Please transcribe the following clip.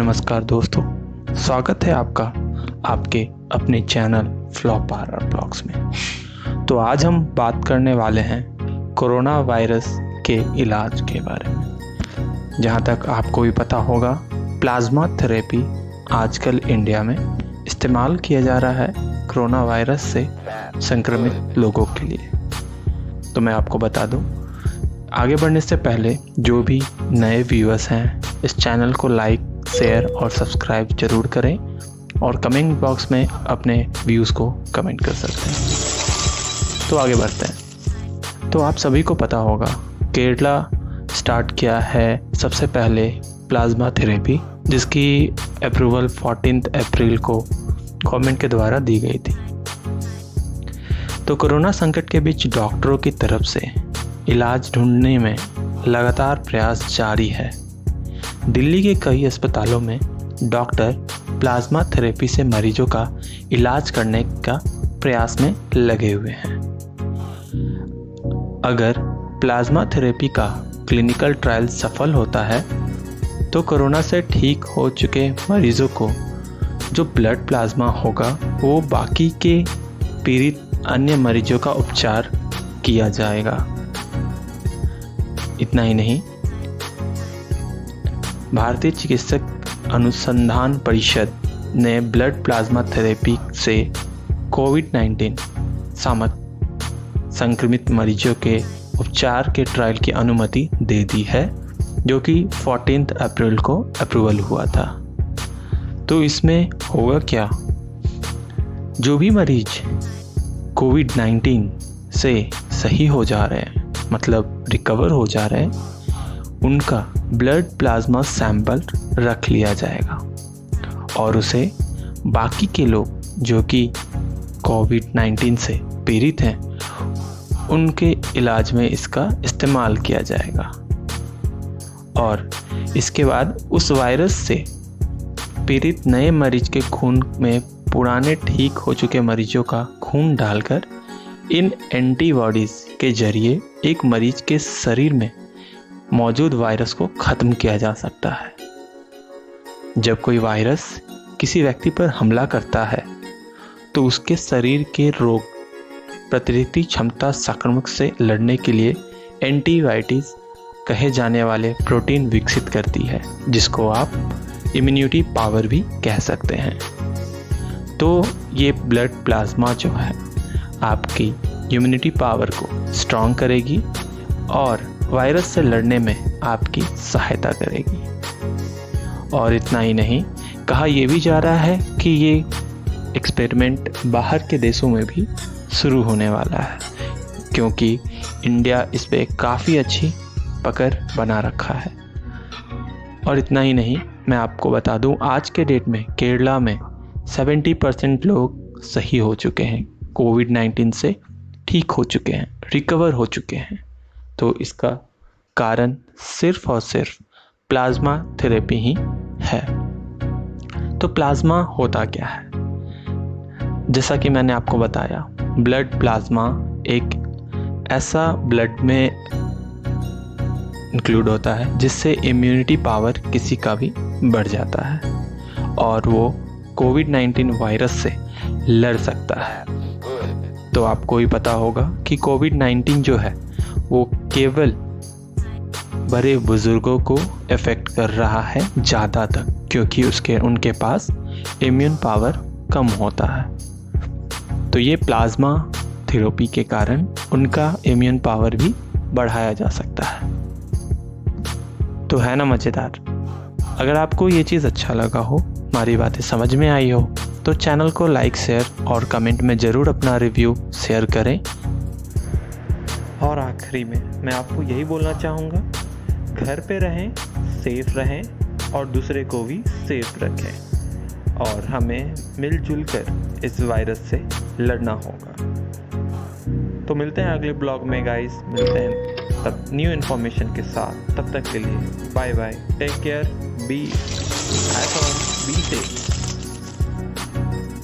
नमस्कार दोस्तों, स्वागत है आपका आपके अपने चैनल फ्लॉप आर ब्लॉग्स में। तो आज हम बात करने वाले हैं कोरोना वायरस के इलाज के बारे में। जहां तक आपको भी पता होगा, प्लाज्मा थेरेपी आजकल इंडिया में इस्तेमाल किया जा रहा है कोरोना वायरस से संक्रमित लोगों के लिए। तो मैं आपको बता दूं, आगे बढ़ने से पहले जो भी नए व्यूअर्स हैं, इस चैनल को लाइक, शेयर और सब्सक्राइब जरूर करें और कमेंट बॉक्स में अपने व्यूज़ को कमेंट कर सकते हैं। तो आगे बढ़ते हैं। तो आप सभी को पता होगा, केरला स्टार्ट किया है सबसे पहले प्लाज्मा थेरेपी, जिसकी अप्रूवल 14 अप्रैल को गवर्नमेंट के द्वारा दी गई थी। तो कोरोना संकट के बीच डॉक्टरों की तरफ से इलाज ढूंढने में लगातार प्रयास जारी है। दिल्ली के कई अस्पतालों में डॉक्टर प्लाज्मा थेरेपी से मरीजों का इलाज करने का प्रयास में लगे हुए हैं। अगर प्लाज्मा थेरेपी का क्लिनिकल ट्रायल सफल होता है तो कोरोना से ठीक हो चुके मरीजों को जो ब्लड प्लाज्मा होगा वो बाकी के पीड़ित अन्य मरीजों का उपचार किया जाएगा। इतना ही नहीं, भारतीय चिकित्सक अनुसंधान परिषद ने ब्लड प्लाज्मा थेरेपी से कोविड-19 संक्रमित मरीजों के उपचार के ट्रायल की अनुमति दे दी है, जो कि 14 अप्रैल को अप्रूवल हुआ था। तो इसमें होगा क्या, जो भी मरीज कोविड-19 से सही हो जा रहे हैं, मतलब रिकवर हो जा रहे हैं, उनका ब्लड प्लाज्मा सैंपल रख लिया जाएगा और उसे बाकी के लोग जो कि कोविड-19 से पीड़ित हैं, उनके इलाज में इसका इस्तेमाल किया जाएगा। और इसके बाद उस वायरस से पीड़ित नए मरीज के खून में पुराने ठीक हो चुके मरीजों का खून डालकर इन एंटीबॉडीज के जरिए एक मरीज के शरीर में मौजूद वायरस को खत्म किया जा सकता है। जब कोई वायरस किसी व्यक्ति पर हमला करता है तो उसके शरीर के रोग प्रतिरोधी क्षमता संक्रमण से लड़ने के लिए एंटीबायोटिक्स कहे जाने वाले प्रोटीन विकसित करती है, जिसको आप इम्यूनिटी पावर भी कह सकते हैं। तो ये ब्लड प्लाज्मा जो है आपकी इम्यूनिटी पावर को स्ट्रॉन्ग करेगी और वायरस से लड़ने में आपकी सहायता करेगी। और इतना ही नहीं, कहा यह भी जा रहा है कि ये एक्सपेरिमेंट बाहर के देशों में भी शुरू होने वाला है, क्योंकि इंडिया इस पे काफ़ी अच्छी पकड़ बना रखा है। और इतना ही नहीं, मैं आपको बता दूं, आज के डेट में केरला में 70% लोग सही हो चुके हैं, कोविड-19 से ठीक हो चुके हैं, रिकवर हो चुके हैं। तो इसका कारण सिर्फ और सिर्फ प्लाज्मा थेरेपी ही है। तो प्लाज्मा होता क्या है? जैसा कि मैंने आपको बताया, ब्लड प्लाज्मा एक ऐसा ब्लड में इंक्लूड होता है जिससे इम्यूनिटी पावर किसी का भी बढ़ जाता है और वो कोविड-19 वायरस से लड़ सकता है। तो आपको भी पता होगा कि कोविड-19 जो है वो केवल बड़े बुजुर्गों को इफ़ेक्ट कर रहा है ज़्यादातर, क्योंकि उनके पास इम्यून पावर कम होता है। तो ये प्लाज्मा थेरेपी के कारण उनका इम्यून पावर भी बढ़ाया जा सकता है। तो है ना मज़ेदार। अगर आपको ये चीज़ अच्छा लगा हो, हमारी बातें समझ में आई हो, तो चैनल को लाइक, शेयर और कमेंट में ज़रूर अपना रिव्यू शेयर करें। और आखिरी में मैं आपको यही बोलना चाहूँगा, घर पे रहें, सेफ रहें और दूसरे को भी सेफ रखें। और हमें मिलजुल कर इस वायरस से लड़ना होगा। तो मिलते हैं अगले ब्लॉग में गाइस, मिलते हैं तब न्यू इन्फॉर्मेशन के साथ। तब तक के लिए bye bye, take care, be safe.